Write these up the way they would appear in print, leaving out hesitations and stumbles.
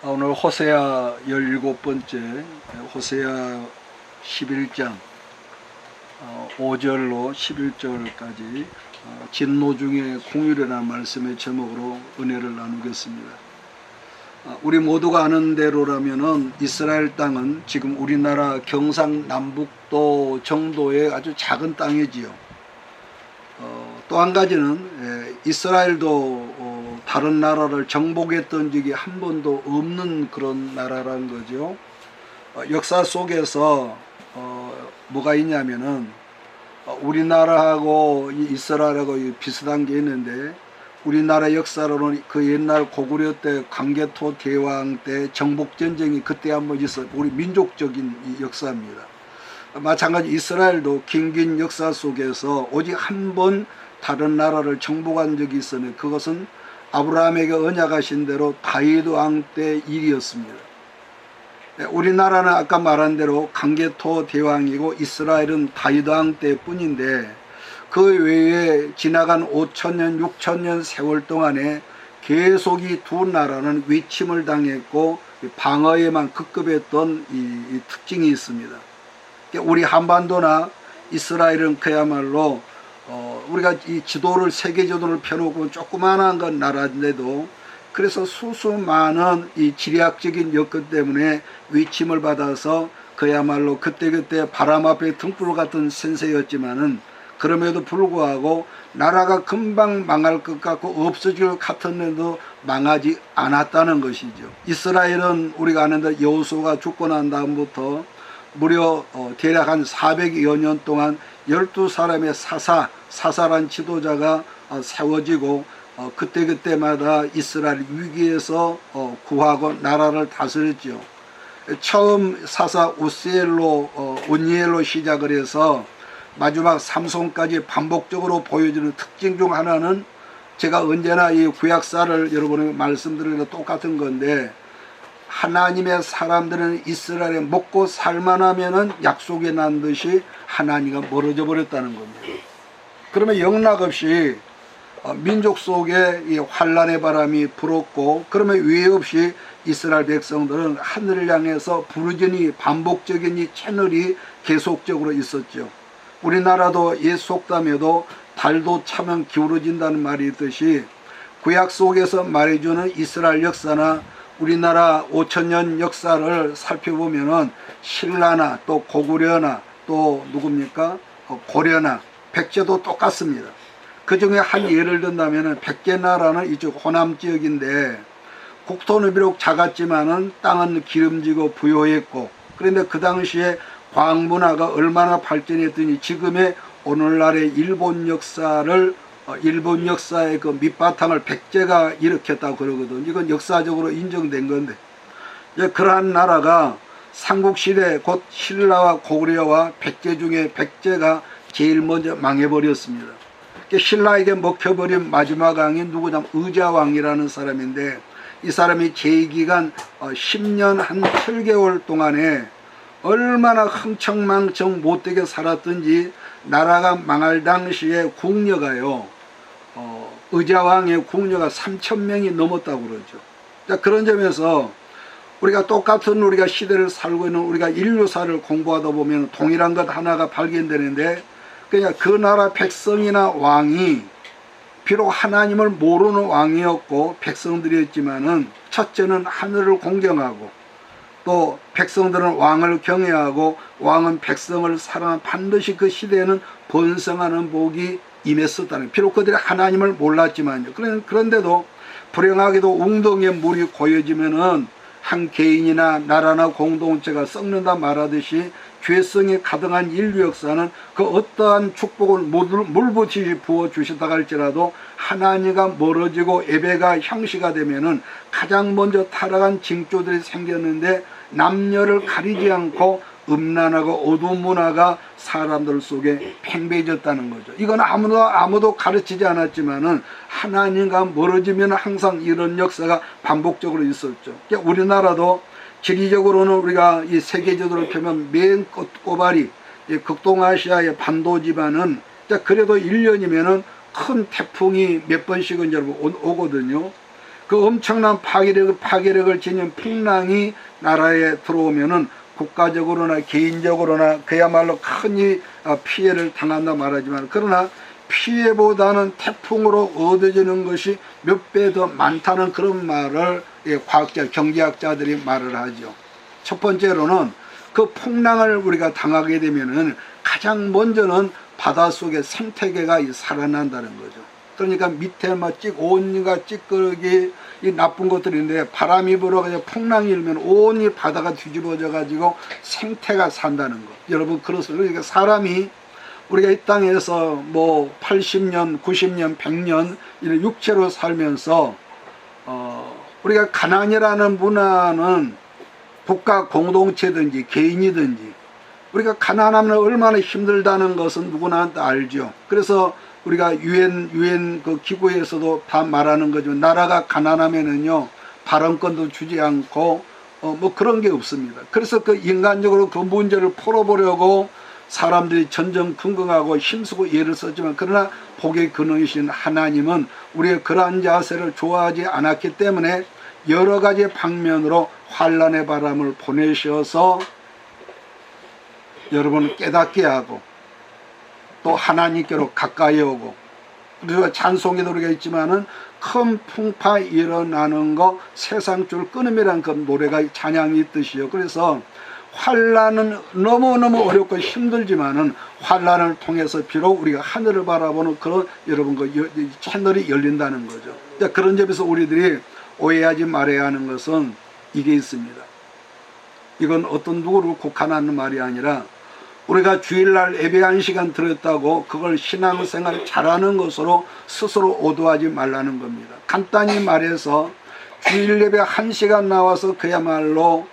오늘 호세아 17번째 호세아 11장 5절로 11절까지 진노 중에 공율이라는 말씀의 제목으로 은혜를 나누겠습니다. 우리 모두가 아는 대로라면은 이스라엘 땅은 지금 우리나라 경상남북도 정도의 아주 작은 땅이지요. 또 한 가지는 이스라엘도 다른 나라를 정복했던 적이 한 번도 없는 그런 나라라는 거죠. 역사 속에서 뭐가 있냐면은 우리나라하고 이스라엘하고 비슷한 게 있는데, 우리나라 역사로는 그 옛날 고구려 때 광개토 대왕 때 정복전쟁이 그때 한번 있었, 우리 민족적인 역사입니다. 마찬가지 이스라엘도 긴긴 역사 속에서 오직 한 번 다른 나라를 정복한 적이 있었는데, 그것은 아브라함에게 언약하신 대로 다윗 왕 때 일이었습니다. 우리나라는 아까 말한 대로 광개토 대왕이고 이스라엘은 다윗 왕 때뿐인데, 그 외에 지나간 5천년 6천년 세월 동안에 계속 이 두 나라는 위침을 당했고 방어에만 급급했던 이 특징이 있습니다. 우리 한반도나 이스라엘은 그야말로 우리가 이 지도를 세계 지도를 펴놓고 조그마한 건 나라인데도, 그래서 수많은 이 지리학적인 여건 때문에 위침을 받아서 그야말로 그때그때 바람 앞에 등불 같은 센세였지만은, 그럼에도 불구하고 나라가 금방 망할 것 같고 없어질 것 같았는데도 망하지 않았다는 것이죠. 이스라엘은 우리가 아는데 여호수아가 죽고 난 다음부터 무려 대략 한 400여 년 동안 12사람의 사사란 지도자가 세워지고 그때그때마다 이스라엘 위기에서 구하고 나라를 다스렸죠. 처음 사사 온니엘로 시작을 해서 마지막 삼손까지 반복적으로 보여주는 특징 중 하나는, 제가 언제나 이 구약사를 여러분에게 말씀드리는 똑같은 건데, 하나님의 사람들은 이스라엘에 먹고 살만하면은 약속이 난 듯이 하나님과 멀어져 버렸다는 겁니다. 그러면 영락없이 민족 속에 이 환란의 바람이 불었고, 그러면 위에 없이 이스라엘 백성들은 하늘을 향해서 부르짖니 반복적인 이 채널이 계속적으로 있었죠. 우리나라도 옛 속담에도 달도 차면 기울어진다는 말이 있듯이, 구약 속에서 말해주는 이스라엘 역사나 우리나라 5천년 역사를 살펴보면은 신라나 또 고구려나 또 누굽니까? 고려나 백제도 똑같습니다. 그 중에 한 예를 든다면은 백제나라는 이쪽 호남 지역인데, 국토는 비록 작았지만은 땅은 기름지고 부요했고, 그런데 그 당시에 과학 문화가 얼마나 발전했더니 지금의 오늘날의 일본 역사의 그 밑바탕을 백제가 일으켰다고 그러거든. 이건 역사적으로 인정된 건데, 그러한 나라가 삼국시대 곧 신라와 고구려와 백제 중에 백제가 제일 먼저 망해버렸습니다. 신라에게 먹혀버린 마지막 왕이 누구냐면 의자왕이라는 사람인데, 이 사람이 재기간 10년 한 7개월 동안에 얼마나 흥청망청 못되게 살았던지, 나라가 망할 당시에 궁녀가요, 의자왕의 궁녀가 3,000명이 넘었다고 그러죠. 자, 그런 점에서 우리가 똑같은 우리가 시대를 살고 있는 우리가 인류사를 공부하다 보면 동일한 것 하나가 발견되는데, 그냥 그 나라 백성이나 왕이 비록 하나님을 모르는 왕이었고 백성들이었지만은, 첫째는 하늘을 공경하고, 또 백성들은 왕을 경외하고 왕은 백성을 사랑한, 반드시 그 시대에는 번성하는 복이 임했었다는, 비록 그들이 하나님을 몰랐지만요. 그런데도 불행하게도 웅덩이에 물이 고여지면은 한 개인이나 나라나 공동체가 썩는다 말하듯이, 죄성이 가득한 인류 역사는 그 어떠한 축복을 물붓이 부어주시다 할지라도 하나님과 멀어지고 예배가 형시가 되면은 가장 먼저 타락한 징조들이 생겼는데, 남녀를 가리지 않고 음란하고 어두운 문화가 사람들 속에 팽배해졌다는 거죠. 이건 아무도 가르치지 않았지만은 하나님과 멀어지면 항상 이런 역사가 반복적으로 있었죠. 우리나라도 지리적으로는 우리가 이 세계적으로 보면 맨 끝꼬발이 극동아시아의 반도 지반은, 그래도 1년이면은 큰 태풍이 몇 번씩은 여러분 오거든요. 그 엄청난 파괴력을 지닌 풍랑이 나라에 들어오면은 국가적으로나 개인적으로나 그야말로 큰 피해를 당한다 말하지만, 그러나 피해보다는 태풍으로 얻어지는 것이 몇 배 더 많다는 그런 말을 과학자, 경제학자들이 말을 하죠. 첫 번째로는 그 풍랑을 우리가 당하게 되면은 가장 먼저는 바닷속에 생태계가 살아난다는 거죠. 그러니까 밑에 온갖 찌꺼기 이 나쁜 것들인데, 바람이 불어가지고 풍랑이 일면 온 바다가 뒤집어져 가지고 생태가 산다는 거. 여러분, 그러니까 사람이 우리가 이 땅에서 뭐 80년, 90년, 100년 이런 육체로 살면서 우리가 가난이라는 문화는 국가 공동체든지 개인이든지 우리가 가난하면 얼마나 힘들다는 것은 누구나 알죠. 그래서 우리가 유엔 그 기구에서도 다 말하는 거죠. 나라가 가난하면은요 발언권도 주지 않고 뭐 그런 게 없습니다. 그래서 그 인간적으로 그 문제를 풀어보려고 사람들이 전전긍긍하고 힘쓰고 애를 썼지만, 그러나 복의 근원이신 하나님은 우리의 그러한 자세를 좋아하지 않았기 때문에 여러 가지 방면으로 환난의 바람을 보내셔서 여러분을 깨닫게 하고 또 하나님께로 가까이 오고, 그래서 찬송에도 우리가 있지만은 큰 풍파 일어나는 거 세상 줄 끊음이란 그 노래가 찬양이 있듯이요. 그래서 환난은 너무너무 어렵고 힘들지만은 환난을 통해서 비록 우리가 하늘을 바라보는 그런 여러분 그 채널이 열린다는 거죠. 그런 점에서 우리들이 오해하지 말아야 하는 것은 이게 있습니다. 이건 어떤 누구를 국한하는 말이 아니라, 우리가 주일날 예배 1시간 들었다고 그걸 신앙생활 잘하는 것으로 스스로 오도하지 말라는 겁니다. 간단히 말해서 주일 예배 1시간 나와서 그야말로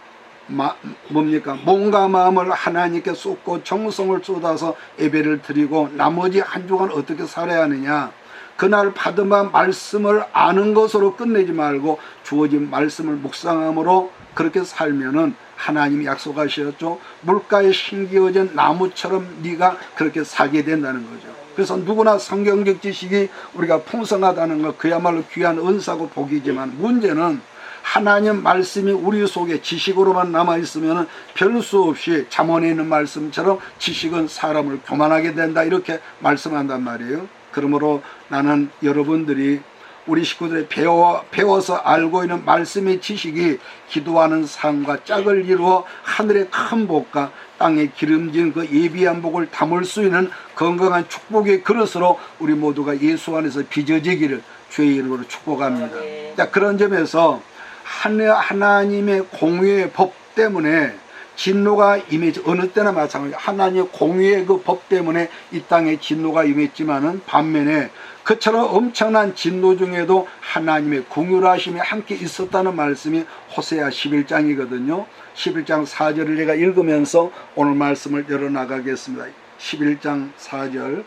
몸과 마음을 하나님께 쏟고 정성을 쏟아서 예배를 드리고 나머지 한 주간 어떻게 살아야 하느냐, 그날 받은 바 말씀을 아는 것으로 끝내지 말고 주어진 말씀을 묵상함으로 그렇게 살면은 하나님이 약속하셨죠. 물가에 심겨진 나무처럼 네가 그렇게 살게 된다는 거죠. 그래서 누구나 성경적 지식이 우리가 풍성하다는 것, 그야말로 귀한 은사고 복이지만, 문제는 하나님 말씀이 우리 속에 지식으로만 남아있으면 별 수 없이 잠언에 있는 말씀처럼 지식은 사람을 교만하게 된다, 이렇게 말씀한단 말이에요. 그러므로 나는 여러분들이 우리 식구들이 배워서 알고 있는 말씀의 지식이 기도하는 삶과 짝을 이루어 하늘의 큰 복과 땅에 기름진 그 예비한 복을 담을 수 있는 건강한 축복의 그릇으로 우리 모두가 예수 안에서 빚어지기를 주의 이름으로 축복합니다. 자, 그런 점에서 하나님의 공의의 법 때문에 진노가 임했지, 어느 때나 마찬가지. 하나님의 공의의 그 법 때문에 이 땅에 진노가 임했지만은 반면에 그처럼 엄청난 진노 중에도 하나님의 긍휼하심이 함께 있었다는 말씀이 호세아 11장이거든요. 11장 4절을 제가 읽으면서 오늘 말씀을 열어나가겠습니다. 11장 4절.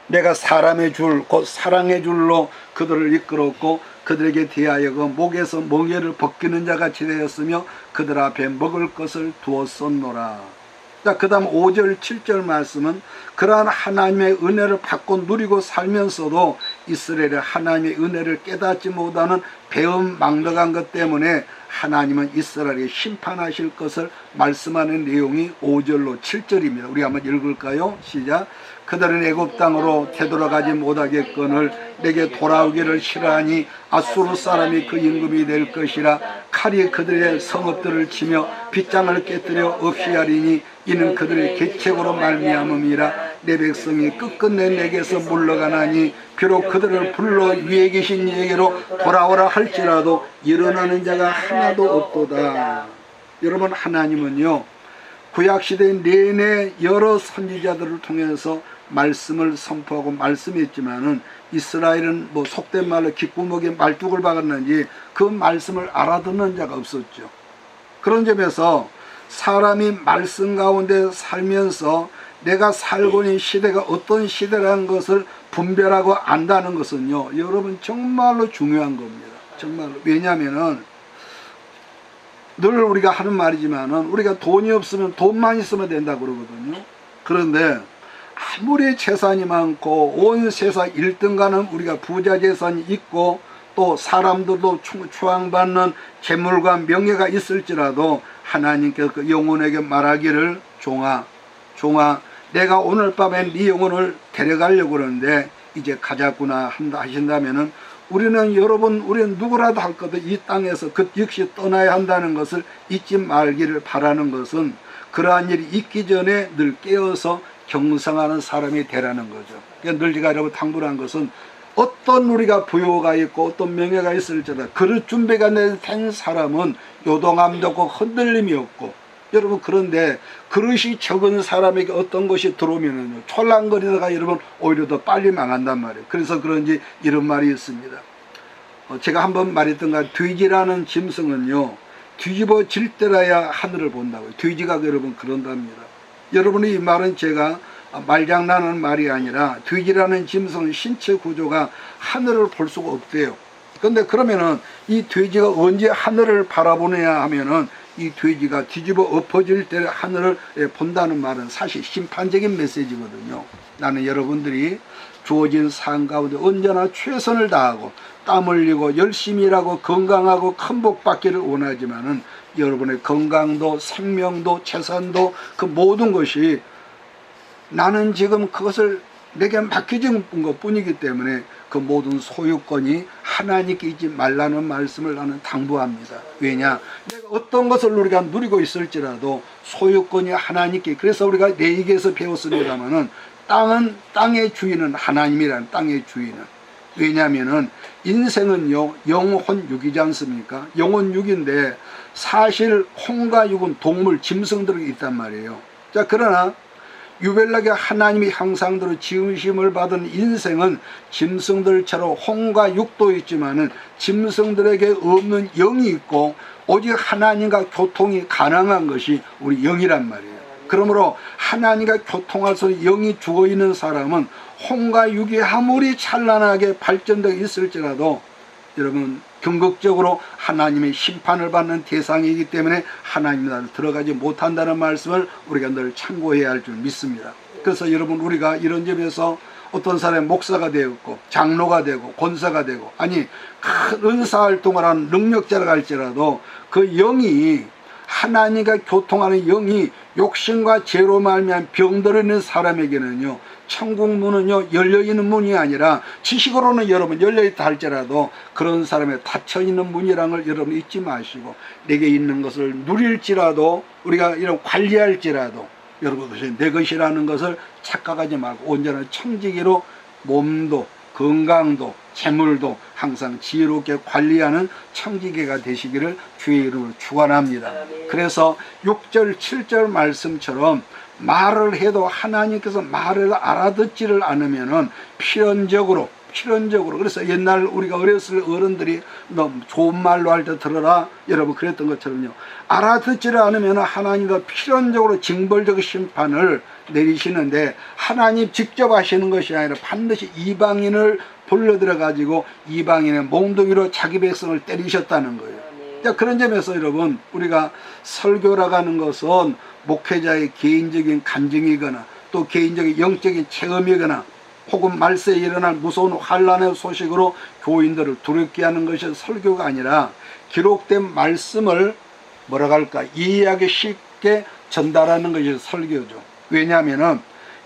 내가 사람의 줄, 곧 사랑의 줄로 그들을 이끌었고 그들에게 대하여 그 목에서 멍에를 벗기는 자같이 되었으며 그들 앞에 먹을 것을 두었었노라. 자, 그 다음 5절 7절 말씀은 그러한 하나님의 은혜를 받고 누리고 살면서도 이스라엘의 하나님의 은혜를 깨닫지 못하는 배은망덕한 것 때문에 하나님은 이스라엘에게 심판하실 것을 말씀하는 내용이 5절로 7절입니다. 우리 한번 읽을까요? 시작. 그들은 애굽 땅으로 되돌아가지 못하겠거늘 내게 돌아오기를 싫어하니 아수르 사람이 그 임금이 될 것이라. 칼이 그들의 성읍들을 치며 빗장을 깨뜨려 없이 하리니 이는 그들의 계책으로 말미암음이라. 내 백성이 끝끝내 내게서 물러가나니 비록 그들을 불러 위에 계신 이에게로 돌아오라 할지라도 일어나는 자가 하나도 없도다. 여러분, 하나님은요 구약시대 내내 여러 선지자들을 통해서 말씀을 선포하고 말씀했지만은 이스라엘은 뭐 속된 말로 귓구멍에 말뚝을 박았는지 그 말씀을 알아듣는 자가 없었죠. 그런 점에서 사람이 말씀 가운데 살면서 내가 살고 있는 시대가 어떤 시대라는 것을 분별하고 안다는 것은요 여러분 정말로 중요한 겁니다. 정말로. 왜냐하면은 늘 우리가 하는 말이지만은 우리가 돈이 없으면 돈만 있으면 된다 그러거든요. 그런데 아무리 재산이 많고 온 세상 1등 가는 우리가 부자 재산이 있고 또 사람들도 추앙받는 재물과 명예가 있을지라도 하나님께서 그 영혼에게 말하기를 종아 내가 오늘 밤에 네 영혼을 데려가려고 그러는데 이제 가자꾸나 한다 하신다면은 우리는 누구라도 할 것도 이 땅에서 그 역시 떠나야 한다는 것을 잊지 말기를 바라는 것은 그러한 일이 있기 전에 늘 깨어서 경성하는 사람이 되라는 거죠. 그러니까 늘 제가 여러분 당부한 것은 어떤 우리가 부요가 있고 어떤 명예가 있을지라도 그릇 준비가 된 사람은 요동함도 없고 흔들림이 없고, 여러분 그런데 그릇이 적은 사람에게 어떤 것이 들어오면은요 촐랑거리다가 여러분 오히려 더 빨리 망한단 말이에요. 그래서 그런지 이런 말이 있습니다. 제가 한번 말했던가 돼지라는 짐승은요 뒤집어질 때라야 하늘을 본다고요. 돼지가 여러분 그런답니다. 여러분이 이 말은 제가 말장난하는 말이 아니라 돼지라는 짐승은 신체 구조가 하늘을 볼 수가 없대요. 그런데 그러면은 이 돼지가 언제 하늘을 바라보느냐 하면은 이 돼지가 뒤집어 엎어질 때 하늘을 본다는 말은 사실 심판적인 메시지거든요. 나는 여러분들이 주어진 삶 가운데 언제나 최선을 다하고 땀 흘리고 열심히 일하고 건강하고 큰 복 받기를 원하지만은 여러분의 건강도 생명도 재산도 그 모든 것이 나는 지금 그것을 내게 맡겨진 것 뿐이기 때문에 그 모든 소유권이 하나님께 있지 말라는 말씀을 나는 당부합니다. 왜냐? 내가 어떤 것을 우리가 누리고 있을지라도 소유권이 하나님께, 그래서 우리가 레위기에서 배웠습니다마는 땅의 주인은 하나님이라는 땅의 주인은. 왜냐하면은 인생은요 영혼 육이지 않습니까? 영혼 육인데 사실 혼과 육은 동물 짐승들이 있단 말이에요. 자, 그러나 유별나게 하나님의 형상대로 지으심을 받은 인생은 짐승들처럼 혼과 육도 있지만은 짐승들에게 없는 영이 있고 오직 하나님과 교통이 가능한 것이 우리 영이란 말이에요. 그러므로 하나님과 교통할 수 있는 영이 죽어있는 사람은 혼과 육이 아무리 찬란하게 발전되어 있을지라도 여러분 궁극적으로 하나님의 심판을 받는 대상이기 때문에 하나님 나라에 들어가지 못한다는 말씀을 우리가 늘 참고해야 할 줄 믿습니다. 그래서 여러분 우리가 이런 점에서 어떤 사람이 목사가 되었고 장로가 되고 권사가 되고 아니 큰 은사활동을 하는 능력자라 할지라도 그 영이 하나님과 교통하는 영이 욕심과 죄로 말미암아 병들어 있는 사람에게는요 천국 문은요 열려있는 문이 아니라 지식으로는 여러분 열려있다 할지라도 그런 사람의 닫혀있는 문이라는 걸 여러분 잊지 마시고 내게 있는 것을 누릴지라도 우리가 이런 관리할지라도 여러분 그것이 내 것이라는 것을 착각하지 말고 온전한 청지기로 몸도 건강도 재물도 항상 지혜롭게 관리하는 청지기가 되시기를 주의 이름으로 축원합니다. 그래서 6절 7절 말씀처럼 말을 해도 하나님께서 말을 알아듣지를 않으면은 필연적으로 그래서 옛날 우리가 어렸을 어른들이 너 좋은 말로 할 때 들어라 여러분 그랬던 것처럼요 알아듣지를 않으면 하나님과 필연적으로 징벌적 심판을 내리시는데 하나님 직접 하시는 것이 아니라 반드시 이방인을 불러들여 가지고 이방인의 몽둥이로 자기 백성을 때리셨다는 거예요. 자, 그런 점에서 여러분 우리가 설교라고 하는 것은 목회자의 개인적인 감정이거나 또 개인적인 영적인 체험이거나 혹은 말세에 일어날 무서운 환란의 소식으로 교인들을 두렵게 하는 것이 설교가 아니라 기록된 말씀을 뭐라고 할까 이해하기 쉽게 전달하는 것이 설교죠. 왜냐하면은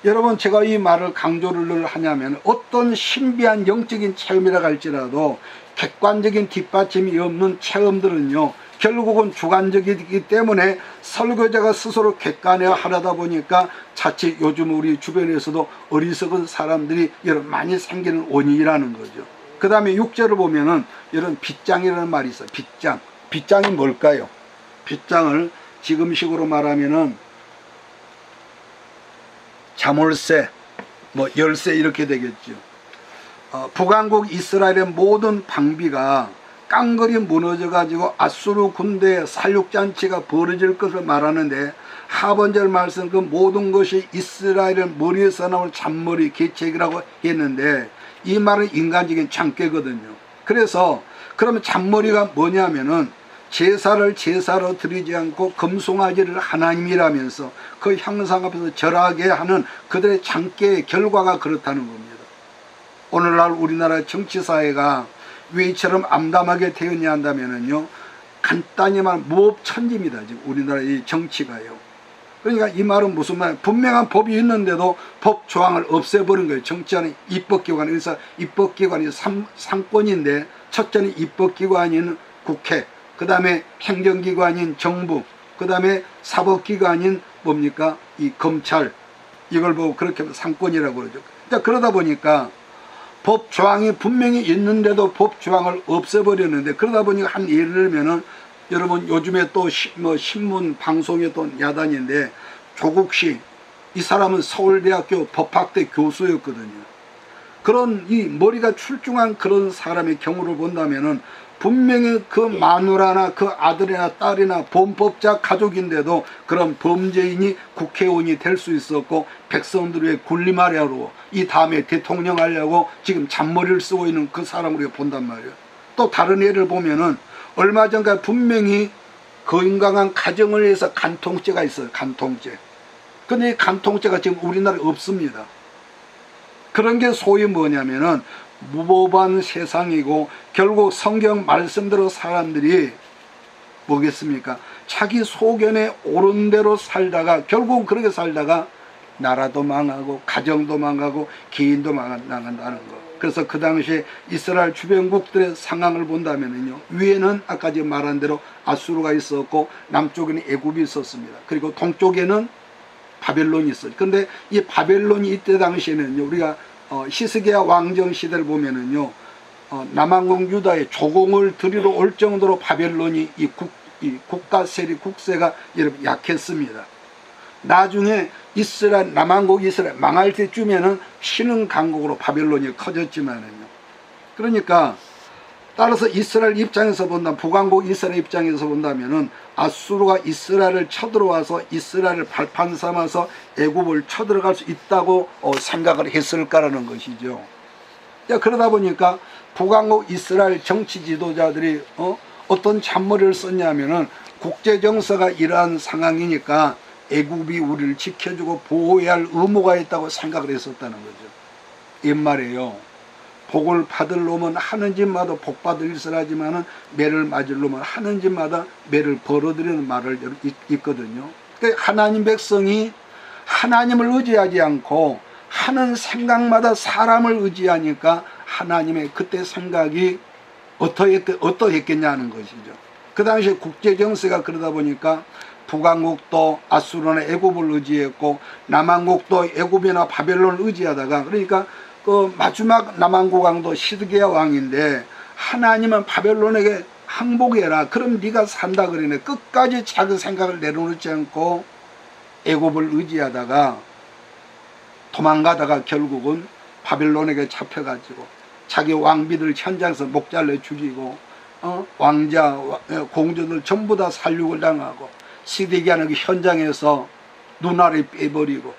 여러분 제가 이 말을 강조를 늘 하냐면 어떤 신비한 영적인 체험이라 할지라도 객관적인 뒷받침이 없는 체험들은요 결국은 주관적이기 때문에 설교자가 스스로 객관화 하려다 보니까 자칫 요즘 우리 주변에서도 어리석은 사람들이 여러분 많이 생기는 원인이라는 거죠. 그 다음에 6절을 보면은 이런 빗장이라는 말이 있어요. 빗장이 뭘까요? 빗장을 지금식으로 말하면은 자물쇠, 뭐 열쇠 이렇게 되겠죠. 북왕국 이스라엘의 모든 방비가 깡그리 무너져 가지고 아수르 군대의 살육잔치가 벌어질 것을 말하는데 하번절 말씀 그 모든 것이 이스라엘의 머리에서 나온 잔머리 계책이라고 했는데 이 말은 인간적인 장깨거든요. 그래서 그러면 잔머리가 뭐냐면은 제사를 제사로 드리지 않고 금송아지를 하나님이라면서 그 형상 앞에서 절하게 하는 그들의 장깨의 결과가 그렇다는 겁니다. 오늘날 우리나라 정치사회가 왜 이처럼 암담하게 되었냐 한다면요, 간단히 말하면 무법천지입니다. 지금 우리나라 이 정치가요. 그러니까 이 말은 무슨 말? 분명한 법이 있는데도 법 조항을 없애버린 거예요. 정치하는 입법기관, 그래서 입법기관이 3권인데 첫째는 입법기관인 국회, 그 다음에 행정기관인 정부, 그 다음에 사법기관인 뭡니까? 이 검찰. 이걸 보고 그렇게 하면 3권이라고 그러죠. 그러다 보니까 법 조항이 분명히 있는데도 법 조항을 없애버렸는데, 그러다 보니까 한 예를 들면은 여러분 요즘에 또 신문 방송에 또 야단인데, 조국 씨, 이 사람은 서울대학교 법학대 교수였거든요. 그런 이 머리가 출중한 그런 사람의 경우를 본다면은 분명히 그 마누라나 그 아들이나 딸이나 범법자 가족인데도 그런 범죄인이 국회의원이 될 수 있었고, 백성들의 군림하려고 이 다음에 대통령 하려고 지금 잔머리를 쓰고 있는 그 사람을 우리가 본단 말이에요. 또 다른 예를 보면은 얼마 전까지 분명히 건강한 가정을 위해서 간통죄가 있어요. 간통죄. 근데 이 간통죄가 지금 우리나라에 없습니다. 그런 게 소위 뭐냐면은 무법한 세상이고, 결국 성경 말씀대로 사람들이 뭐겠습니까? 자기 소견에 옳은 대로 살다가, 결국 그렇게 살다가 나라도 망하고 가정도 망하고 개인도 망한다는 거. 그래서 그 당시에 이스라엘 주변국들의 상황을 본다면요, 위에는 아까 지금 말한 대로 아수르가 있었고, 남쪽에는 애굽이 있었습니다. 그리고 동쪽에는 바벨론이 있었죠. 근데 이 바벨론이 이때 당시에는요, 우리가 히스기야 왕정 시대를 보면은요, 남왕국 유다에 조공을 드리러 올 정도로 바벨론이 이 국가 세력, 국세가 여러분 약했습니다. 나중에 이스라엘, 남왕국 이스라엘 망할 때쯤에는 신흥 강국으로 바벨론이 커졌지만은요. 그러니까 따라서 이스라엘 입장에서 본다면, 북왕국 이스라엘 입장에서 본다면은 아수르가 이스라엘을 쳐들어와서 이스라엘을 발판 삼아서 애굽을 쳐들어갈 수 있다고 생각을 했을까라는 것이죠. 그러다 보니까 북왕국 이스라엘 정치 지도자들이 어떤 잔머리를 썼냐면은, 국제 정서가 이러한 상황이니까 애굽이 우리를 지켜주고 보호해야 할 의무가 있다고 생각을 했었다는 거죠. 옛말에요, 복을 받을 놈은 하는 짓마다 복 받을 일을 하지만은 매를 맞을 놈은 하는 짓마다 매를 벌어들이는 말을 있거든요. 그러니까 하나님 백성이 하나님을 의지하지 않고 하는 생각마다 사람을 의지하니까 하나님의 그때 생각이 어떠했겠냐는 것이죠. 그 당시에 국제 정세가 그러다 보니까 북왕국도 아수르나 애굽을 의지했고, 남왕국도 애굽이나 바벨론을 의지하다가, 그러니까 그 마지막 남왕국 왕도 시드기야 왕인데, 하나님은 바벨론에게 항복해라, 그럼 네가 산다 그러네. 끝까지 자기 생각을 내려놓지 않고 애굽을 의지하다가 도망가다가 결국은 바벨론에게 잡혀가지고 자기 왕비들 현장에서 목 잘라 죽이고, 왕자 공주들 전부 다 살육을 당하고, 시드기야는 그 현장에서 눈알을 빼버리고,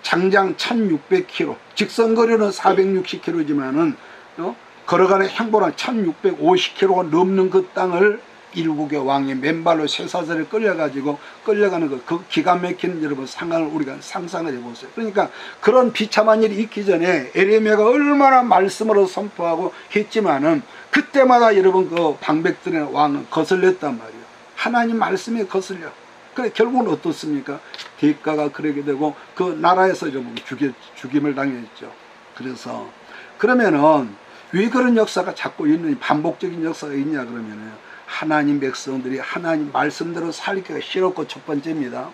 장장 1600km, 직선거리는 460km지만은 걸어가는 행보는 1650km가 넘는 그 땅을 일국의 왕이 맨발로 쇠사슬에 끌려가는 그 기가 막힌 여러분 상황을 우리가 상상을 해보세요. 그러니까 그런 비참한 일이 있기 전에 에레미야가 얼마나 말씀으로 선포하고 했지만은 그때마다 여러분 그 방백들의 왕은 거슬렸단 말이에요. 하나님 말씀에 거슬려. 그래 결국은 어떻습니까? 대가가 그러게 되고 그 나라에서 여러분 죽임을 당했죠. 그래서 그러면은 왜 그런 역사가 자꾸 있느냐, 반복적인 역사가 있냐 그러면은 하나님 백성들이 하나님 말씀대로 살기가 싫었고 첫 번째입니다.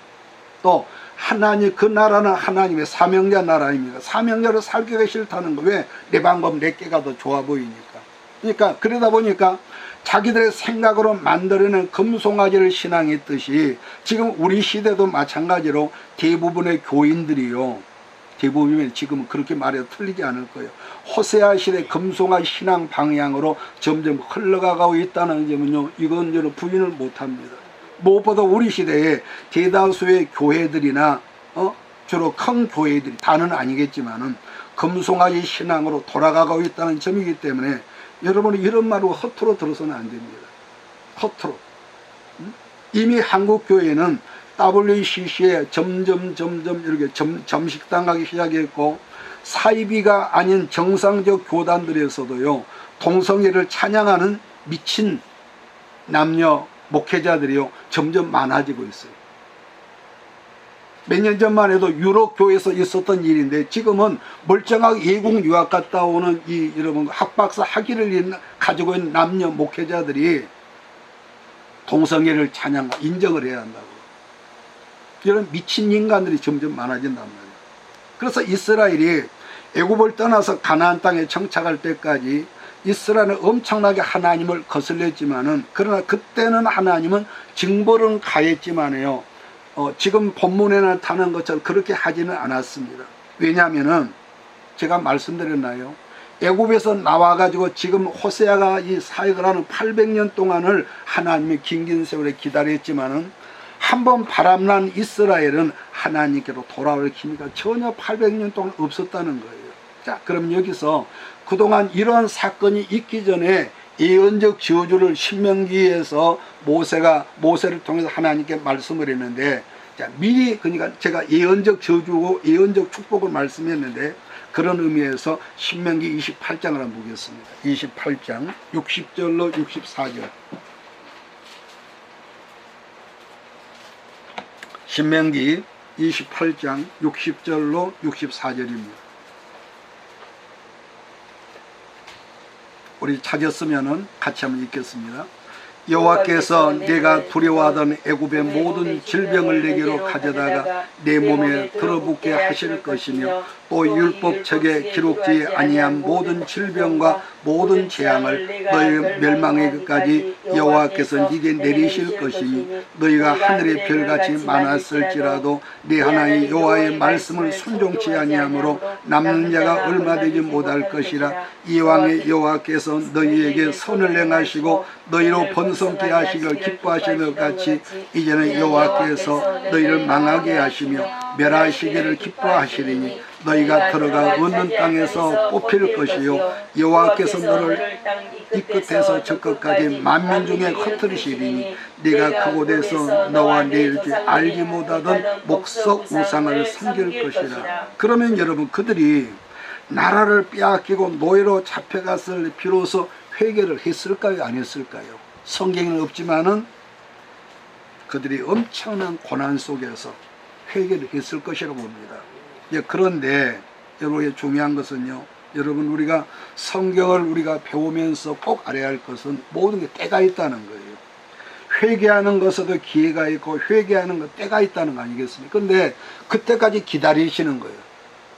또 하나님, 그 나라는 하나님의 사명자 나라입니다. 사명자로 살기가 싫다는 거. 왜? 내 방법 내 개가 더 좋아 보이니까. 그러니까 그러다 보니까 자기들의 생각으로 만들어낸 금송아지를 신앙했듯이 지금 우리 시대도 마찬가지로 대부분의 교인들이요, 대부분이 지금은 그렇게 말해도 틀리지 않을 거예요. 호세아 시대 금송아지 신앙 방향으로 점점 흘러가고 있다는 점은요, 이건 저는 부인을 못합니다. 무엇보다 우리 시대에 대다수의 교회들이나 주로 큰 교회들이, 다는 아니겠지만은 금송아지 신앙으로 돌아가고 있다는 점이기 때문에 여러분이 이런 말로 허투루 들어서는 안 됩니다. 허투루. 이미 한국 교회는 WCC에 점점 이렇게 점식당하기 시작했고, 사이비가 아닌 정상적 교단들에서도요, 동성애를 찬양하는 미친 남녀 목회자들이요 점점 많아지고 있어요. 몇 년 전만 해도 유럽 교회에서 있었던 일인데, 지금은 멀쩡하게 외국 유학 갔다 오는 이 여러분 학박사 학위를 가지고 있는 남녀 목회자들이 동성애를 인정을 해야 한다고. 이런 미친 인간들이 점점 많아진단 말이에요. 그래서 이스라엘이 애굽을 떠나서 가나안 땅에 정착할 때까지 이스라엘은 엄청나게 하나님을 거슬렸지만은, 그러나 그때는 하나님은 징벌은 가했지만요, 지금 본문에 나타난 것처럼 그렇게 하지는 않았습니다. 왜냐하면은 제가 말씀드렸나요? 애굽에서 나와가지고 지금 호세아가 이 사역을 하는 800년 동안을 하나님이 긴긴 세월에 기다렸지만은, 한번 바람난 이스라엘은 하나님께로 돌아올 기미가 전혀 800년 동안 없었다는 거예요. 자, 그럼 여기서 그동안 이러한 사건이 있기 전에 예언적 저주를 신명기에서 모세를 통해서 하나님께 말씀을 했는데, 자, 미리, 그러니까 제가 예언적 저주고 예언적 축복을 말씀했는데, 그런 의미에서 신명기 28장을 한번 보겠습니다. 28장 60절로 64절. 신명기 28장 60절로 64절입니다. 우리 찾았으면은 같이 한번 읽겠습니다. 여호와께서 내가 두려워하던 애굽의 모든 질병을 내게로 가져다가 내 몸에 들어붙게 하실 것이며, 또 율법책에 기록지 아니한 모든 질병과 모든 재앙을 너희 멸망의 끝까지 여호와께서 네게 내리실 것이니, 너희가 하늘의 별같이 많았을지라도 네 하나님 여호와의 말씀을 순종치 아니하므로 남는 자가 얼마 되지 못할 것이라. 이왕의 여호와께서 너희에게 선을 행하시고 너희로 번성케 하시기를 기뻐하시는 것 같이, 이제는 여호와께서 너희를 망하게 하시며 멸하시기를 기뻐하시리니, 너희가 들어가 얻는 땅에서 뽑힐 것이요 여호와께서 너를 이 끝에서 저 끝까지 만민 중에 흩트리시리니, 네가 그곳에서 너와 내일 줄 알지 못하던 목석 우상을 섬길 것이라. 그러면 여러분, 그들이 나라를 빼앗기고 노예로 잡혀갔을 비로소 회개를 했을까요, 안 했을까요? 성경에는 없지만은 그들이 엄청난 고난 속에서 회개를 했을 것이라고 봅니다. 그런데 여러분, 중요한 것은요, 여러분, 우리가 성경을 우리가 배우면서 꼭 알아야 할 것은 모든 게 때가 있다는 거예요. 회개하는 것에도 기회가 있고 회개하는 것 때가 있다는 거 아니겠습니까? 근데 그때까지 기다리시는 거예요.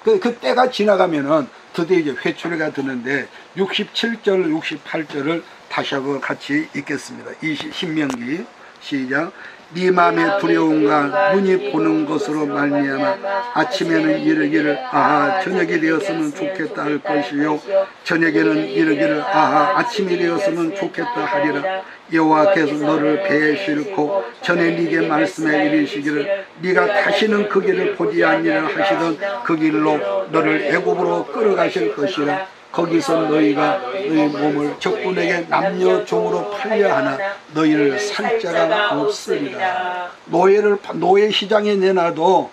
그 때가 지나가면은 드디어 이제 회초리가 드는데, 67절 68절을 다시 한번 같이 읽겠습니다. 신명기 시작. 네 마음의 두려움과 눈이 보는 것으로 말미암아 아침에는 이르기를 아하 저녁이 되었으면 좋겠다 할 것이요 저녁에는 이르기를 아하 아침이 되었으면 좋겠다 하리라. 여호와께서 너를 배에 싣고 전에 네게 말씀해 이르시기를 네가 다시는 그 길을 보지 아니라 하시던 그 길로 너를 애굽으로 끌어가실 것이라. 거기서 너희가 너희 몸을 적군에게 남녀 종으로 팔려 하나 너희를 살 자가 없으리라. 노예 시장에 내놔도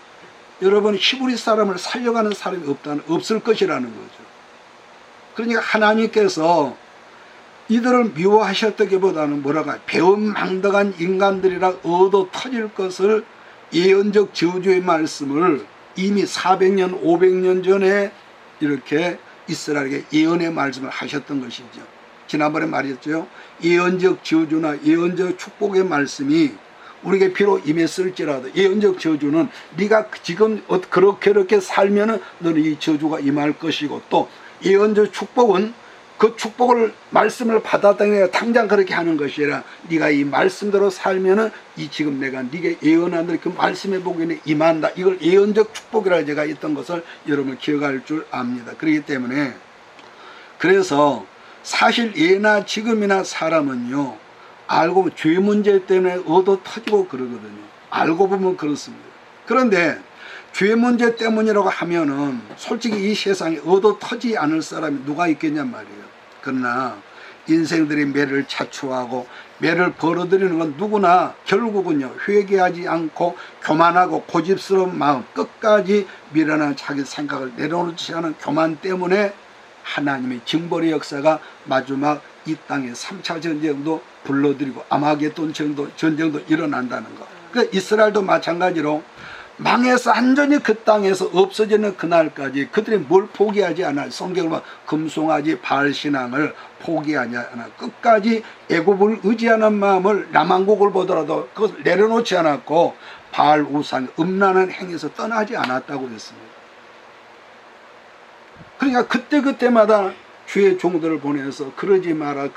여러분 히브리 사람을 살려가는 사람이 없을 것이라는 거죠. 그러니까 하나님께서 이들을 미워하셨다기보다는 뭐라고 배은망덕한 인간들이라 얻어 터질 것을 예언적 저주의 말씀을 이미 400년 500년 전에 이렇게 이스라엘에게 예언의 말씀을 하셨던 것이죠. 지난번에 말했죠. 예언적 저주나 예언적 축복의 말씀이 우리에게 비록 임했을지라도, 예언적 저주는 네가 지금 그렇게 살면은 너는 이 저주가 임할 것이고, 또 예언적 축복은 그 축복을 말씀을 받았다니 당장 그렇게 하는 것이 아니라 네가 이 말씀대로 살면은 이 지금 내가 네게 예언한 대로 그 말씀의 복이 임한다. 이걸 예언적 축복이라고 제가 했던 것을 여러분 기억할 줄 압니다. 그렇기 때문에 그래서 사실 예나 지금이나 사람은요 알고 보면 죄 문제 때문에 얻어 터지고 그러거든요. 알고 보면 그렇습니다. 그런데 죄 문제 때문이라고 하면은 솔직히 이 세상에 얻어 터지지 않을 사람이 누가 있겠냔 말이에요. 그러나 인생들이 매를 자초하고 매를 벌어들이는 건 누구나 결국은요, 회개하지 않고 교만하고 고집스러운 마음, 끝까지 미련한 자기 생각을 내려놓지 않은 교만 때문에 하나님의 징벌의 역사가 마지막 이 땅의 3차 전쟁도 불러들이고 아마겟돈 전쟁도 일어난다는 것. 그러니까 이스라엘도 마찬가지로 망해서 완전히 그 땅에서 없어지는 그날까지 그들이 뭘 포기하지 않아. 성경을 보면 금송아지 바알신앙을 포기하지 않아. 끝까지 애굽을 의지하는 마음을 남한국을 보더라도 그것을 내려놓지 않았고 바알 우상 음란한 행위에서 떠나지 않았다고 그랬습니다. 그러니까 그때마다 주의 종들을 보내서 그러지 마라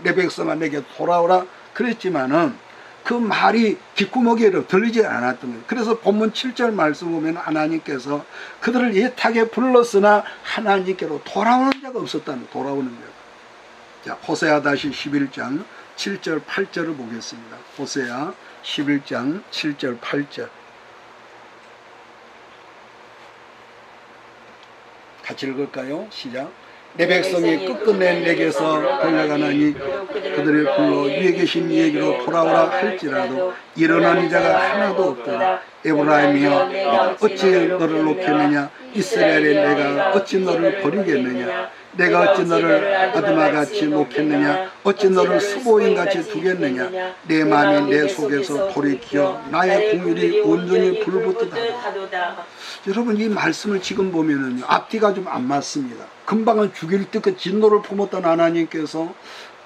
내 백성아 내게 돌아오라 그랬지만은 그 말이 귓구멍에 들리지 않았던 거예요. 그래서 본문 7절 말씀 보면 하나님께서 그들을 애타게 불렀으나 하나님께로 돌아오는 자가 없었다는, 돌아오는 자가. 자, 호세아 다시 11장 7절 8절을 보겠습니다. 호세아 11장 7절 8절 같이 읽을까요? 시작. 내 백성이 끝끝내 내게서 돌려가나니 그들을 불러 위에 계신 이에게로 돌아오라 할지라도 일어나는 자가 하나도 없더라. 에브라임이여 내가 어찌 너를 놓겠느냐, 이스라엘의 내가 어찌 너를 버리겠느냐, 내가 어찌 너를 아드마같이 놓겠느냐, 어찌 너를 스보인같이 두겠느냐, 내 마음이 내 속에서 돌이켜 나의 공율이 온전히 불붙듯하다. 여러분, 이 말씀을 지금 보면은요, 앞뒤가 좀 안 맞습니다. 금방은 죽일 듯 그 진노를 품었던 하나님께서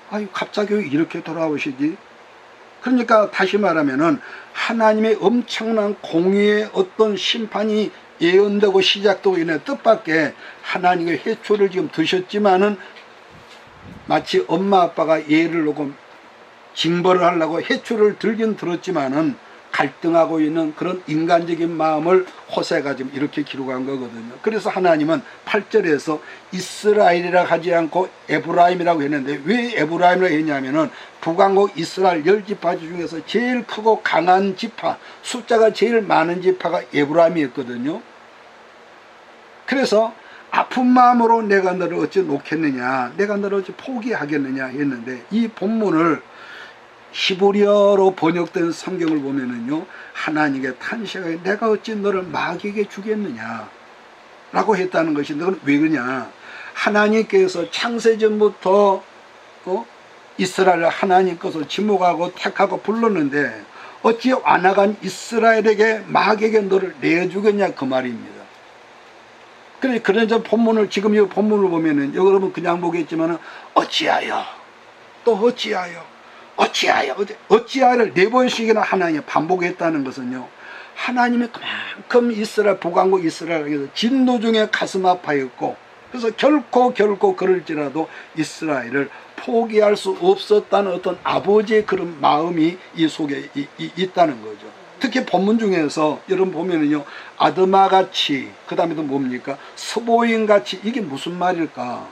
아유 갑자기 왜 이렇게 돌아오시지? 그러니까 다시 말하면은 하나님의 엄청난 공의의 어떤 심판이 예언되고 시작되고 있는 뜻밖의 하나님의 해초를 지금 드셨지만은 마치 엄마 아빠가 예를 놓고 징벌을 하려고 해초를 들긴 들었지만은 갈등하고 있는 그런 인간적인 마음을 호세가 지금 이렇게 기록한 거거든요. 그래서 하나님은 8절에서 이스라엘이라 하지 않고 에브라임이라고 했는데 왜 에브라임이라고 했냐면은 북왕국 이스라엘 10지파 중에서 제일 크고 강한 지파, 숫자가 제일 많은 지파가 에브라임이었거든요. 그래서 아픈 마음으로 내가 너를 어찌 놓겠느냐, 내가 너를 어찌 포기하겠느냐 했는데 이 본문을 히브리어로 번역된 성경을 보면은요, 하나님께 탄식하게 내가 어찌 너를 마귀에게 주겠느냐 라고 했다는 것인데, 그건 왜 그러냐, 하나님께서 창세전부터 이스라엘을 하나님 것을 지목하고 택하고 불렀는데 어찌 완악한 이스라엘에게 마귀에게 너를 내주겠냐 그 말입니다. 그래서 본문을 지금 이 본문을 보면은 여러분 그냥 보겠지만은 어찌하여 또 어찌하여를 4번씩이나 하나님이 반복했다는 것은요, 하나님이 그만큼 이스라엘 북왕국 이스라엘에게서 진노 중에 가슴 아파했고, 그래서 결코 그럴지라도 이스라엘을 포기할 수 없었다는 어떤 아버지의 그런 마음이 이 속에 있다는 거죠. 특히 본문 중에서 여러분 보면은요, 아드마같이, 그 다음에 또 뭡니까, 스보인같이, 이게 무슨 말일까?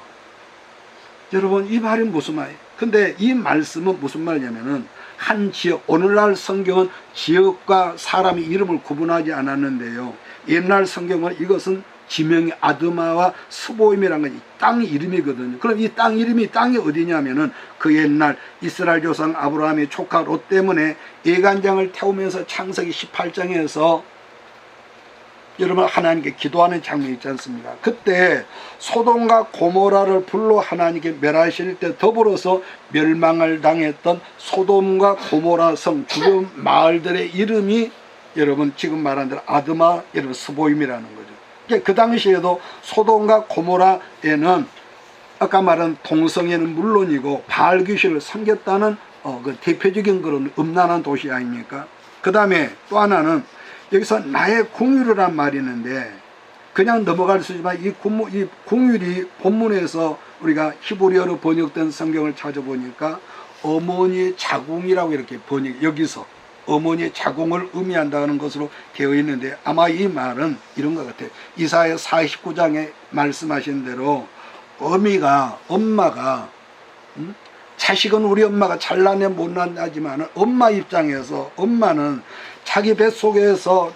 여러분, 이 말이 무슨 말이에요? 근데 이 말씀은 무슨 말이냐면은 한 지역, 오늘날 성경은 지역과 사람의 이름을 구분하지 않았는데요, 옛날 성경은 이것은 지명이 아드마와 스보임이라는 것이 땅 이름이거든요. 그럼 이 땅 이름이 땅이 어디냐면은 그 옛날 이스라엘 조상 아브라함의 조카 롯 때문에 예간장을 태우면서 창세기 18장에서 여러분 하나님께 기도하는 장면이 있지 않습니까? 그때 소돔과 고모라를 불러 하나님께 멸하실 때 더불어서 멸망을 당했던 소돔과 고모라 성 주변 마을들의 이름이 여러분 지금 말한 대로 아드마, 여러분 스보임이라는 거죠. 그 당시에도 소돔과 고모라에는 아까 말한 동성애는 물론이고 바알 귀신을 섬겼다는 그 대표적인 그런 음란한 도시 아닙니까? 그 다음에 또 하나는 여기서 나의 궁유르란 말이 있는데 그냥 넘어갈 수 있지만 이 궁유리 본문에서 우리가 히브리어로 번역된 성경을 찾아보니까 어머니의 자궁이라고 이렇게 여기서 어머니의 자궁을 의미한다는 것으로 되어 있는데 아마 이 말은 이런 것 같아요. 이사야 49장에 말씀하신 대로 엄마가 자식은 우리 엄마가 잘나냐 못나냐지만 엄마 입장에서 엄마는 자기 뱃속에서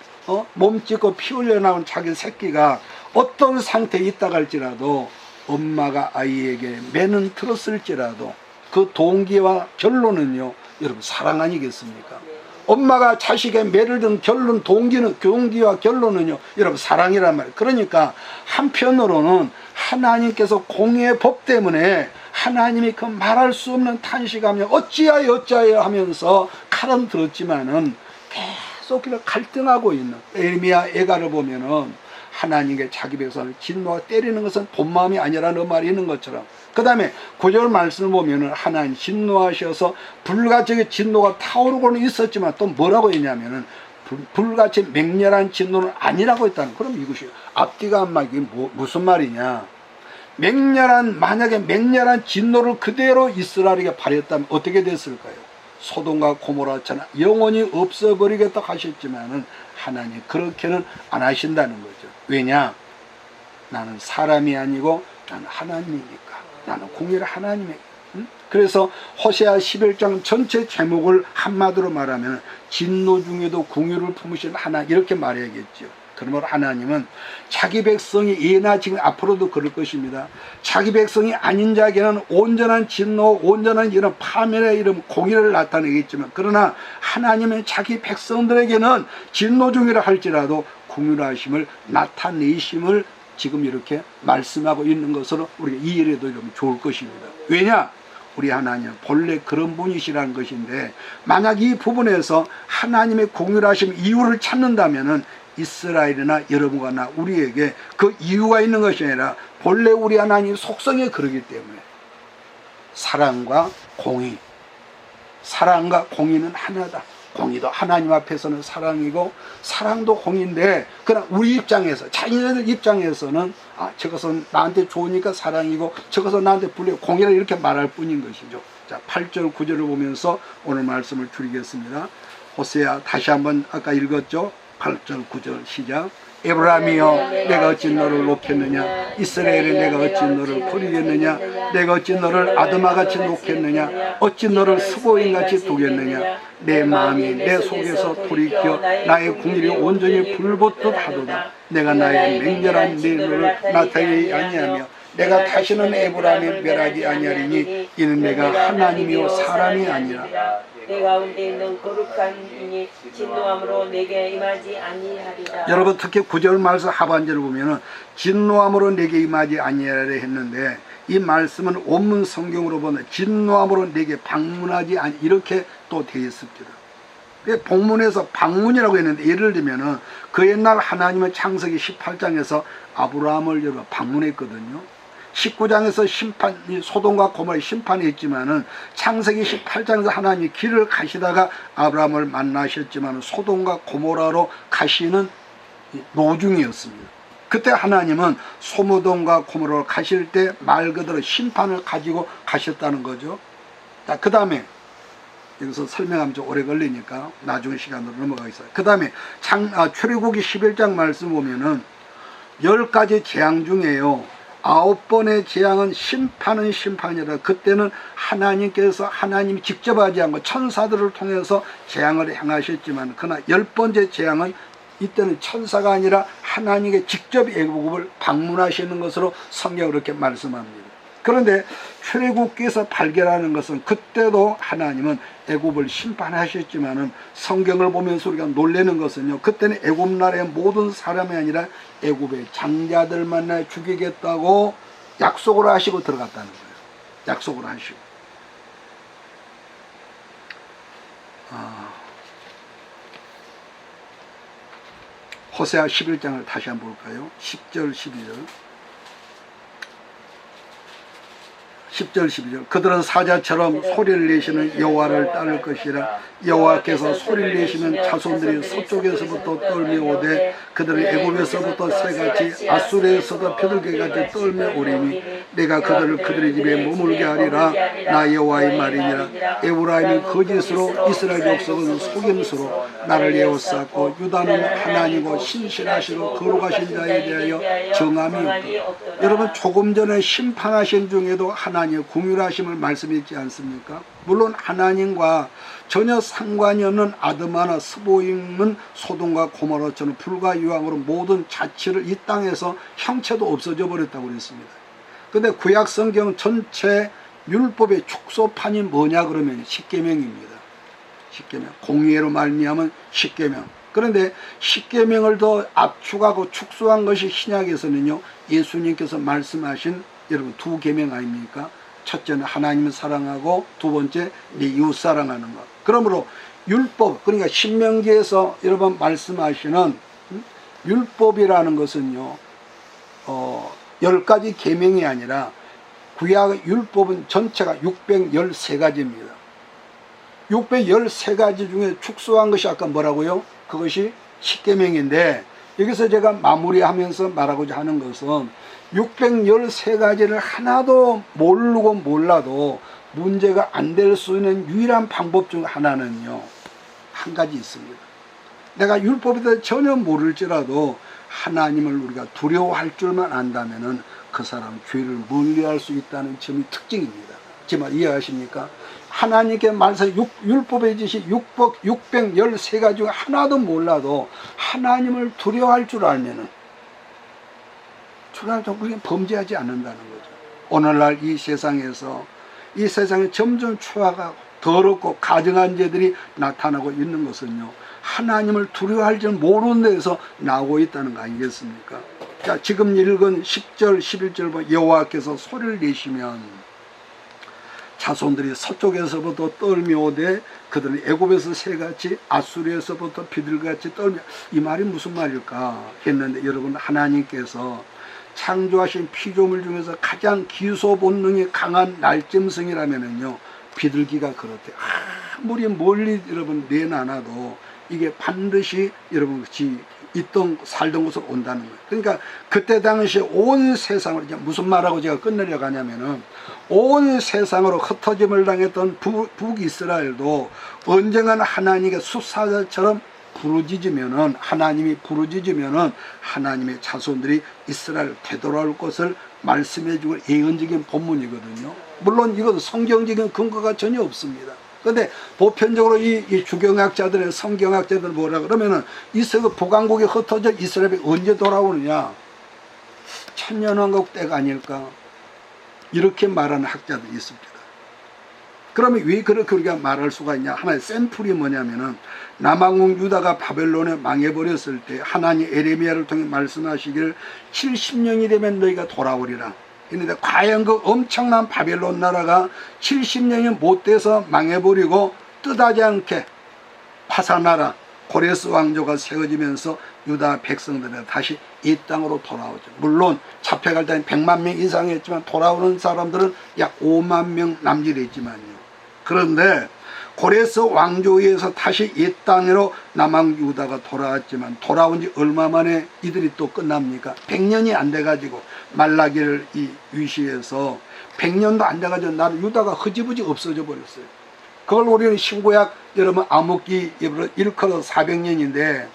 몸 찢고 피 흘려 나온 자기 새끼가 어떤 상태에 있다 할지라도 엄마가 아이에게 매는 들었을지라도 그 동기와 결론은요, 여러분 사랑 아니겠습니까? 엄마가 자식의 매를 든 결론, 동기와 결론은요, 여러분 사랑이란 말이에요. 그러니까 한편으로는 하나님께서 공의의 법 때문에 하나님이 그 말할 수 없는 탄식하며 어찌하여 하면서 칼은 들었지만은 계속 갈등하고 있는 에르미야 애가를 보면은 하나님께 자기 백성을 진노와 때리는 것은 본 마음이 아니라는 말이 있는 것처럼, 그 다음에 9절 말씀을 보면은 하나님 진노하셔서 불같이 진노가 타오르고는 있었지만 또 뭐라고 했냐면은 불같이 맹렬한 진노는 아니라고 했다는. 그럼 이것이 앞뒤가 안 맞게 무슨 말이냐? 만약에 맹렬한 진노를 그대로 이스라엘에게 발했다면 어떻게 됐을까요? 소돔과 고모라처럼 영원히 없어버리겠다 하셨지만은 하나님 그렇게는 안 하신다는 거죠. 왜냐? 나는 사람이 아니고 나는 하나님이니까. 나는 공의를 하나님에게. 그래서 호세아 11장 전체 제목을 한마디로 말하면 진노 중에도 공의를 품으신 하나님, 이렇게 말해야겠죠. 그러므로 하나님은 자기 백성이 예나 지금 앞으로도 그럴 것입니다. 자기 백성이 아닌 자에게는 온전한 진노, 온전한 이런 파멸의 이런 공의를 나타내겠지만, 그러나 하나님은 자기 백성들에게는 진노 중이라 할지라도 공의하심을 나타내심을 지금 이렇게 말씀하고 있는 것으로 우리가 이해해도 좀 좋을 것입니다. 왜냐? 우리 하나님은 본래 그런 분이시라는 것인데, 만약 이 부분에서 하나님의 공의하심 이유를 찾는다면은 이스라엘이나 여러분과 나 우리에게 그 이유가 있는 것이 아니라 본래 우리 하나님 속성이 그러기 때문에 사랑과 공의, 사랑과 공의는 하나다. 공의도 하나님 앞에서는 사랑이고 사랑도 공의인데, 그러나 우리 입장에서, 자기네들 입장에서는 저것은 나한테 좋으니까 사랑이고 저것은 나한테 불리고 공의라 이렇게 말할 뿐인 것이죠. 자, 8절 9절을 보면서 오늘 말씀을 줄이겠습니다. 호세아 다시 한번 아까 읽었죠. 8절 9절 시작. 에브라임이여 내가 어찌 너를 놓겠느냐? 이스라엘에 내가 어찌 너를 버리겠느냐? 내가 어찌 너를 아드마같이 놓겠느냐? 어찌 너를 스보인같이 두겠느냐? 내 마음이 내 속에서 돌이켜 나의 궁일이 온전히 불붙듯 하도다. 내가 나의 맹렬한 내 눈을 나타내지 아니하며 내가 다시는 에브라임에 멸하지 아니하리니 이는 내가 하나님이요 사람이 아니라 내 가운데 있는 거룩한 이니 진노함으로 내게 임하지 아니하리라. 여러분 특히 9절 말씀 하반절을 보면은 진노함으로 내게 임하지 아니하리라 했는데, 이 말씀은 원문 성경으로 보면 진노함으로 내게 방문하지 아니, 이렇게 또 되어 있습니다. 본문에서 방문이라고 했는데, 예를 들면은 그 옛날 하나님의 창세기 18장에서 아브라함을 여러분 방문했거든요. 19장에서 소돔과 고모라의 심판이 있지만은 창세기 18장에서 하나님이 길을 가시다가 아브라함을 만나셨지만 소돔과 고모라로 가시는 노중이었습니다. 그때 하나님은 소돔과 고모라로 가실 때 말 그대로 심판을 가지고 가셨다는 거죠. 자, 그 다음에 여기서 설명하면 좀 오래 걸리니까 나중에 시간으로 넘어가겠습니다. 그 다음에 출애굽기 11장 말씀 보면은 10가지 재앙 중에요, 9번의 재앙은 심판은 심판이라. 그때는 하나님께서 하나님이 직접 하지 않고 천사들을 통해서 재앙을 행하셨지만, 그러나 10번째 재앙은 이때는 천사가 아니라 하나님께 직접 애굽을 방문하시는 것으로 성경은 그렇게 말씀합니다. 그런데 출애굽기에서 발견하는 것은 그때도 하나님은 애굽을 심판하셨지만은, 성경을 보면서 우리가 놀라는 것은요, 그때는 애굽 나라의 모든 사람이 아니라 애굽의 장자들만 나 죽이겠다고 약속을 하시고 들어갔다는 거예요. 약속을 하시고. 호세아 11장을 다시 한번 볼까요? 10절 12절 10절 12절 그들은 사자처럼 소리를 내시는 여호와를 따를 것이라. 여호와께서 소리를 내시면 자손들이 서쪽에서부터 떨며 오되 그들은 애굽에서부터 새같이 아수르에서도 표들개같이 떨며 오리니 내가 그들을 그들의 집에 머물게 하리라. 나 여호와의 말이니라. 에브라임이 거짓으로 이스라엘 족속은 속임수로 나를 에워쌌고 유다는 하나님이고 신실하시고 거룩하신 자에 대하여 정함이 없다. 여러분 조금 전에 심판하신 중에도 하나님의 공율하심을 말씀했지 않습니까? 물론 하나님과 전혀 상관이 없는 아드마나 스보임은 소돔과 고모라처럼 불과 유황으로 모든 자치를 이 땅에서 형체도 없어져 버렸다고 그랬습니다. 근데 구약 성경 전체 율법의 축소판이 뭐냐 그러면 십계명입니다. 십계명. 공의로 말미암은 십계명. 그런데 십계명을 더 압축하고 축소한 것이 신약에서는요, 예수님께서 말씀하신 여러분 두 계명 아닙니까? 첫째는 하나님을 사랑하고 두 번째 네 이웃 사랑하는 것. 그러므로 율법, 그러니까 신명기에서 여러분 말씀하시는 율법이라는 것은요, 10가지 계명이 아니라 구약 율법은 전체가 613가지입니다. 613가지 중에 축소한 것이 아까 뭐라고요? 그것이 십계명인데, 여기서 제가 마무리하면서 말하고자 하는 것은 613가지를 하나도 모르고 몰라도 문제가 안 될 수 있는 유일한 방법 중 하나는요, 한 가지 있습니다. 내가 율법에 대해 전혀 모를지라도 하나님을 우리가 두려워할 줄만 안다면은 그 사람 죄를 멀리할 수 있다는 점이 특징입니다. 제 말 이해하십니까? 하나님께 말해서 율법의 지시 613가지 중 하나도 몰라도 하나님을 두려워할 줄 알면은 우리는 범죄하지 않는다는 거죠. 오늘날 이 세상에서 이 세상에 점점 추악하고 더럽고 가증한 죄들이 나타나고 있는 것은요, 하나님을 두려워할 줄 모르는 데에서 나오고 있다는 거 아니겠습니까? 자, 지금 읽은 10절 11절 보면 여호와께서 소리를 내시면 자손들이 서쪽에서부터 떨미오되 그들은 애굽에서 새같이 아수르에서부터 비둘기같이 떨며, 이 말이 무슨 말일까 했는데, 여러분 하나님께서 창조하신 피조물 중에서 가장 기소 본능이 강한 날짐승이라면은요, 비둘기가 그렇대요. 아무리 멀리 여러분 내놔놔도 이게 반드시 여러분 살던 곳으로 온다는 거예요. 그러니까 그때 당시 온 세상을, 무슨 말하고 제가 끝내려고 하냐면은, 온 세상으로 흩어짐을 당했던 북이스라엘도 언젠가는 하나님의 숫사자처럼 부르짖으면은, 하나님이 부르짖으면은 하나님의 자손들이 이스라엘 되돌아올 것을 말씀해주고 예언적인 본문이거든요. 물론 이건 성경적인 근거가 전혀 없습니다. 근데 보편적으로 이 주경학자들의 성경학자들 뭐라 그러면은, 이스라엘 북왕국에 흩어져 이스라엘이 언제 돌아오느냐, 천년왕국 때가 아닐까, 이렇게 말하는 학자들이 있습니다. 그러면 왜 그렇게 우리가 말할 수가 있냐? 하나의 샘플이 뭐냐면은, 남왕국 유다가 바벨론에 망해버렸을 때 하나님 에레미야를 통해 말씀하시기를 70년이 되면 너희가 돌아오리라. 그런데 과연 그 엄청난 바벨론 나라가 70년이 못 돼서 망해버리고 뜻하지 않게 파산나라 고레스 왕조가 세워지면서 유다 백성들은 다시 이 땅으로 돌아오죠. 물론 잡혀갈 때는 100만 명 이상이었지만 돌아오는 사람들은 약 5만 명 남짓했지만요. 그런데 고레스 왕조에서 다시 이 땅으로 남왕 유다가 돌아왔지만, 돌아온 지 얼마 만에 이들이 또 끝납니까? 100년이 안 돼가지고 말라기를 위시해서 100년도 안 돼가지고 나는 유다가 흐지부지 없어져 버렸어요. 그걸 우리는 신구약 여러분 암흑기 일컬어 400년인데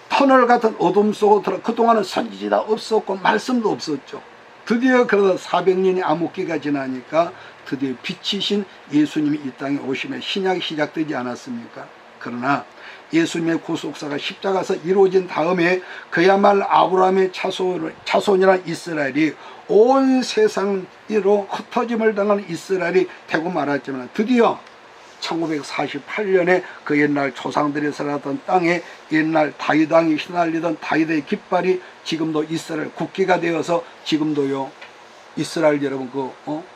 터널 같은 어둠 속으로 들어, 그동안은 선지자 없었고 말씀도 없었죠. 드디어 그러다 400년이 암흑기가 지나니까 드디어 빛이신 예수님이 이 땅에 오시면 신약이 시작되지 않았습니까? 그러나 예수님의 구속사가 십자가에서 이루어진 다음에 그야말로 아브라함의 자손이란 이스라엘이 온 세상으로 흩어짐을 당하는 이스라엘이 되고 말았지만, 드디어 1948년에 그 옛날 조상들이 살았던 땅에 옛날 다윗 왕이 휘날리던 다윗의 깃발이 지금도 이스라엘 국기가 되어서 지금도요 이스라엘 여러분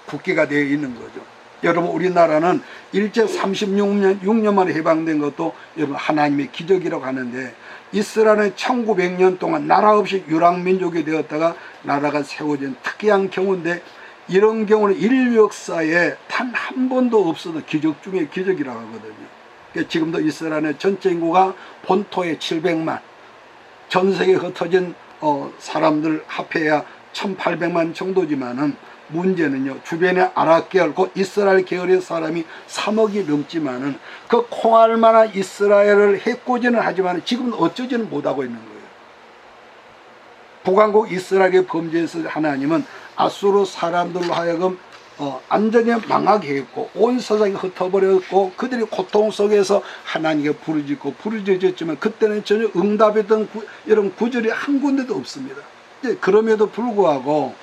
국기가 되어 있는 거죠. 여러분 우리나라는 일제 36년 만에 해방된 것도 여러분 하나님의 기적이라고 하는데, 이스라엘은 1900년 동안 나라 없이 유랑민족이 되었다가 나라가 세워진 특이한 경우인데, 이런 경우는 인류 역사에 단 한 번도 없어도 기적 중에 기적이라고 하거든요. 그러니까 지금도 이스라엘의 전체 인구가 본토에 700만, 전 세계에 흩어진 사람들 합해야 1800만 정도지만은, 문제는요, 주변에 아랍 계열, 곧 이스라엘 계열의 사람이 3억이 넘지만은 그 콩알 만한 이스라엘을 해코지는 하지만 지금은 어쩌지는 못하고 있는 거예요. 북왕국 이스라엘의 범죄에서 하나님은 아수르 사람들로 하여금 완전히 망하게 했고 온 세상이 흩어버렸고, 그들이 고통 속에서 하나님께 부르짖었지만 그때는 전혀 응답했던 여러분 구절이 한 군데도 없습니다. 그럼에도 불구하고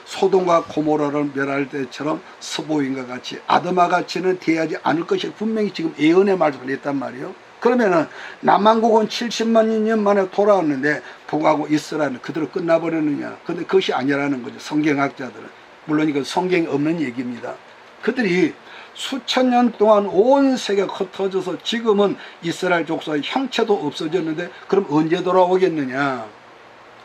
소돔과 고모라를 멸할 때처럼 스보인과 같이 아드마 같이는 대하지 않을 것이 분명히 지금 예언의 말씀을 했단 말이에요. 그러면은 남한국은 70만 년 만에 돌아왔는데 북하고 이스라엘은 그대로 끝나버렸느냐? 근데 그것이 아니라는 거죠. 성경학자들은. 물론 이건 성경에 없는 얘기입니다. 그들이 수천 년 동안 온 세계가 흩어져서 지금은 이스라엘 족속의 형체도 없어졌는데 그럼 언제 돌아오겠느냐?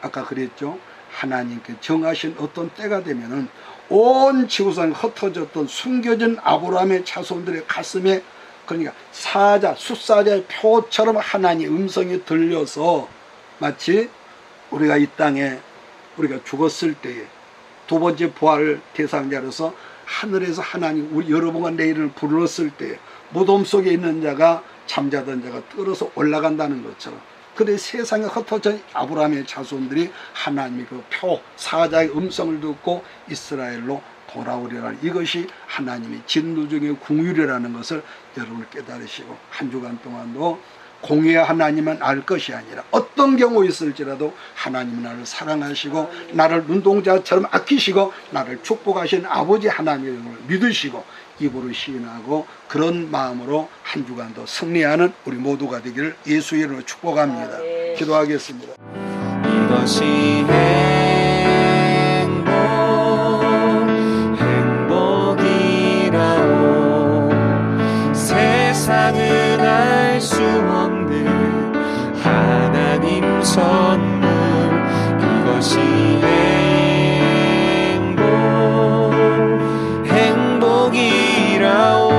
아까 그랬죠. 하나님께 정하신 어떤 때가 되면은 온 지구상에 흩어졌던 숨겨진 아브라함의 자손들의 가슴에, 그러니까 숫사자의 표처럼 하나님의 음성이 들려서 마치 우리가 이 땅에 우리가 죽었을 때에 두 번째 부활 대상자로서 하늘에서 하나님 우리 여러분과 내일을 불렀을 때 무덤 속에 있는 자가 잠자던 자가 떨어서 올라간다는 것처럼, 그래 세상에 흩어진 아브라함의 자손들이 하나님의 그 사자의 음성을 듣고 이스라엘로 돌아오리라. 이것이 하나님의 진노중의 궁율이라는 것을 여러분 깨달으시고 한 주간 동안도 공의의 하나님은 알 것이 아니라 어떤 경우 있을지라도 하나님은 나를 사랑하시고 나를 눈동자처럼 아끼시고 나를 축복하신 아버지 하나님을 믿으시고 입으로 시인하고 그런 마음으로 한 주간도 승리하는 우리 모두가 되기를 예수 이름으로 축복합니다. 기도하겠습니다. 이것이 행복이라오. 세상은 알 수 없는 하나님 선물. 이것이 행복이라오.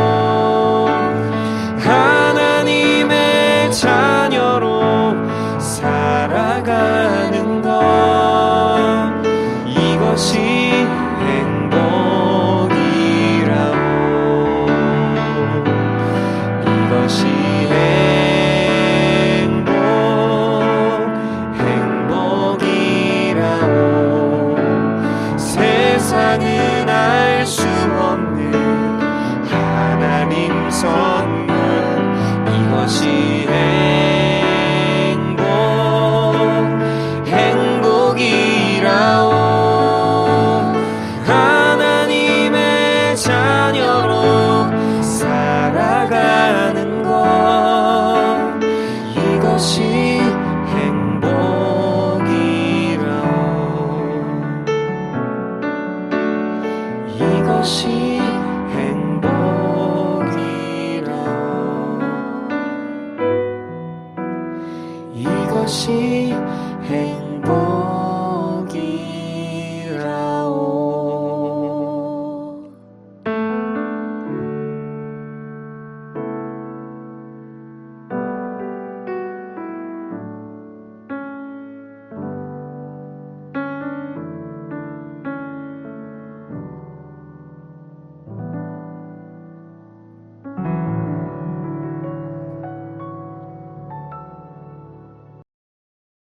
하나님의 자녀로 살아가는 것, 이것이 행복이라오. 이것이 행복이라오. 세상은 알 수 없는 하나님 선물. 이것이